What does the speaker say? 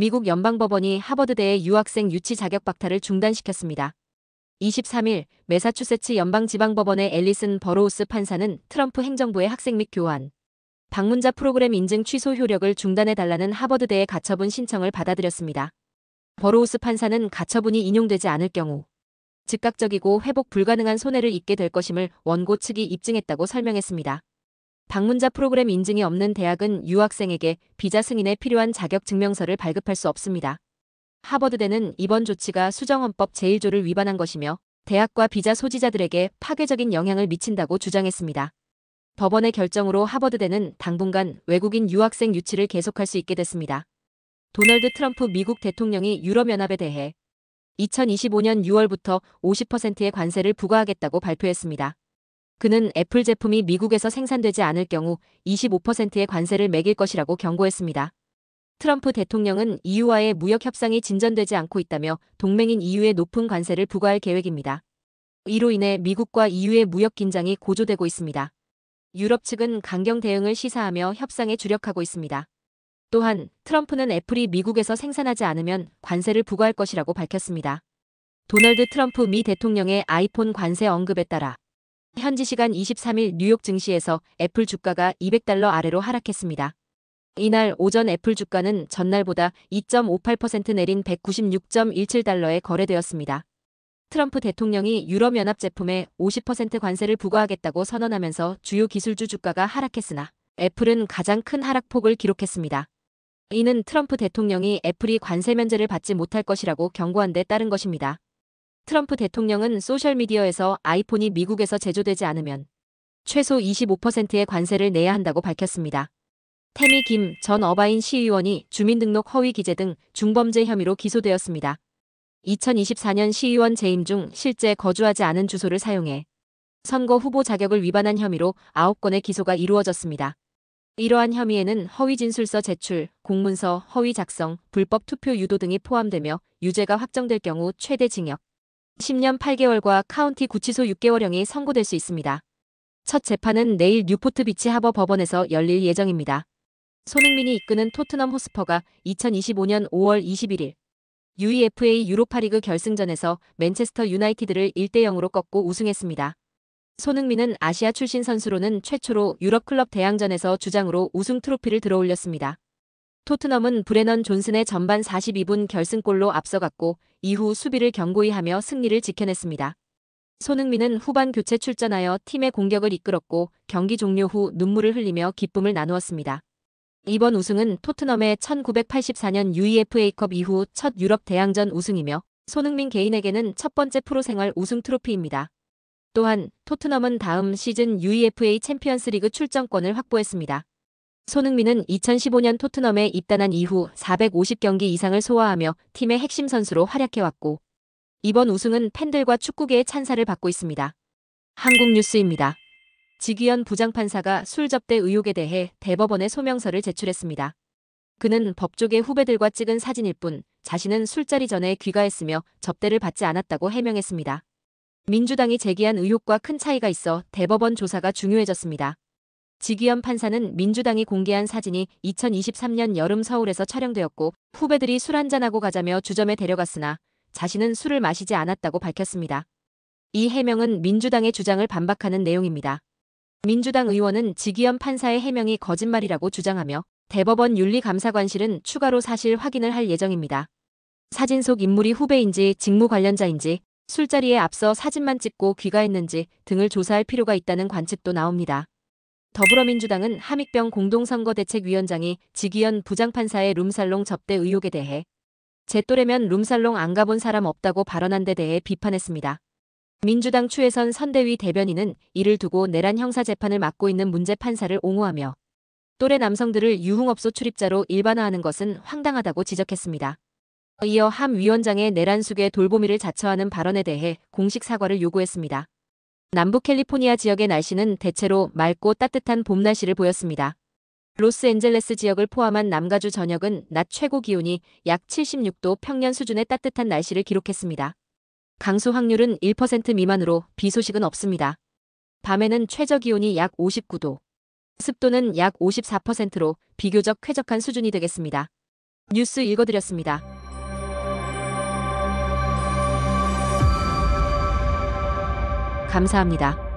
미국 연방법원이 하버드대의 유학생 유치 자격 박탈을 중단시켰습니다. 23일 매사추세츠 연방지방법원의 앨리슨 버로우스 판사는 트럼프 행정부의 학생 및 교환, 방문자 프로그램 인증 취소 효력을 중단해달라는 하버드대의 가처분 신청을 받아들였습니다. 버로우스 판사는 가처분이 인용되지 않을 경우 즉각적이고 회복 불가능한 손해를 입게 될 것임을 원고 측이 입증했다고 설명했습니다. 방문자 프로그램 인증이 없는 대학은 유학생에게 비자 승인에 필요한 자격 증명서를 발급할 수 없습니다. 하버드대는 이번 조치가 수정헌법 제1조를 위반한 것이며 대학과 비자 소지자들에게 파괴적인 영향을 미친다고 주장했습니다. 법원의 결정으로 하버드대는 당분간 외국인 유학생 유치를 계속할 수 있게 됐습니다. 도널드 트럼프 미국 대통령이 유럽연합에 대해 2025년 6월부터 50%의 관세를 부과하겠다고 발표했습니다. 그는 애플 제품이 미국에서 생산되지 않을 경우 25%의 관세를 매길 것이라고 경고했습니다. 트럼프 대통령은 EU와의 무역 협상이 진전되지 않고 있다며 동맹인 EU에 높은 관세를 부과할 계획입니다. 이로 인해 미국과 EU의 무역 긴장이 고조되고 있습니다. 유럽 측은 강경 대응을 시사하며 협상에 주력하고 있습니다. 또한 트럼프는 애플이 미국에서 생산하지 않으면 관세를 부과할 것이라고 밝혔습니다. 도널드 트럼프 미 대통령의 아이폰 관세 언급에 따라 현지 시간 23일 뉴욕 증시에서 애플 주가가 $200 아래로 하락했습니다. 이날 오전 애플 주가는 전날보다 2.58% 내린 $196.17에 거래되었습니다. 트럼프 대통령이 유럽연합 제품에 50% 관세를 부과하겠다고 선언하면서 주요 기술주 주가가 하락했으나 애플은 가장 큰 하락폭을 기록했습니다. 이는 트럼프 대통령이 애플이 관세 면제를 받지 못할 것이라고 경고한 데 따른 것입니다. 트럼프 대통령은 소셜미디어에서 아이폰이 미국에서 제조되지 않으면 최소 25%의 관세를 내야 한다고 밝혔습니다. 태미 김 전 어바인 시의원이 주민등록 허위 기재 등 중범죄 혐의로 기소되었습니다. 2024년 시의원 재임 중 실제 거주하지 않은 주소를 사용해 선거 후보 자격을 위반한 혐의로 9건의 기소가 이루어졌습니다. 이러한 혐의에는 허위 진술서 제출, 공문서 허위 작성, 불법 투표 유도 등이 포함되며 유죄가 확정될 경우 최대 징역 10년 8개월과 카운티 구치소 6개월형이 선고될 수 있습니다. 첫 재판은 내일 뉴포트 비치 하버 법원에서 열릴 예정입니다. 손흥민이 이끄는 토트넘 호스퍼가 2025년 5월 21일 UEFA 유로파리그 결승전에서 맨체스터 유나이티드를 1대0으로 꺾고 우승했습니다. 손흥민은 아시아 출신 선수로는 최초로 유럽클럽 대항전에서 주장으로 우승 트로피를 들어올렸습니다. 토트넘은 브레넌 존슨의 전반 42분 결승골로 앞서갔고 이후 수비를 견고히 하며 승리를 지켜냈습니다. 손흥민은 후반 교체 출전하여 팀의 공격을 이끌었고 경기 종료 후 눈물을 흘리며 기쁨을 나누었습니다. 이번 우승은 토트넘의 1984년 UEFA컵 이후 첫 유럽 대항전 우승이며 손흥민 개인에게는 첫 번째 프로 생활 우승 트로피입니다. 또한 토트넘은 다음 시즌 UEFA 챔피언스리그 출전권을 확보했습니다. 손흥민은 2015년 토트넘에 입단한 이후 450경기 이상을 소화하며 팀의 핵심 선수로 활약해왔고 이번 우승은 팬들과 축구계의 찬사를 받고 있습니다. 한국뉴스입니다. 지귀현 부장판사가 술 접대 의혹에 대해 대법원에 소명서를 제출했습니다. 그는 법조계 후배들과 찍은 사진일 뿐 자신은 술자리 전에 귀가했으며 접대를 받지 않았다고 해명했습니다. 민주당이 제기한 의혹과 큰 차이가 있어 대법원 조사가 중요해졌습니다. 지귀현 판사는 민주당이 공개한 사진이 2023년 여름 서울에서 촬영되었고 후배들이 술 한잔하고 가자며 주점에 데려갔으나 자신은 술을 마시지 않았다고 밝혔습니다. 이 해명은 민주당의 주장을 반박하는 내용입니다. 민주당 의원은 지귀현 판사의 해명이 거짓말이라고 주장하며 대법원 윤리감사관실은 추가로 사실 확인을 할 예정입니다. 사진 속 인물이 후배인지 직무 관련자인지 술자리에 앞서 사진만 찍고 귀가했는지 등을 조사할 필요가 있다는 관측도 나옵니다. 더불어민주당은 함익병 공동선거대책위원장이 지귀현 부장판사의 룸살롱 접대 의혹에 대해 제 또래면 룸살롱 안 가본 사람 없다고 발언한 데 대해 비판했습니다. 민주당 추혜선 선대위 대변인은 이를 두고 내란 형사재판을 맡고 있는 문제 판사를 옹호하며 또래 남성들을 유흥업소 출입자로 일반화하는 것은 황당하다고 지적했습니다. 이어 함 위원장의 내란 수괴 돌보미를 자처하는 발언에 대해 공식 사과를 요구했습니다. 남부 캘리포니아 지역의 날씨는 대체로 맑고 따뜻한 봄 날씨를 보였습니다. 로스앤젤레스 지역을 포함한 남가주 전역은 낮 최고 기온이 약 76도 평년 수준의 따뜻한 날씨를 기록했습니다. 강수 확률은 1% 미만으로 비 소식은 없습니다. 밤에는 최저 기온이 약 59도, 습도는 약 54%로 비교적 쾌적한 수준이 되겠습니다. 뉴스 읽어드렸습니다. 감사합니다.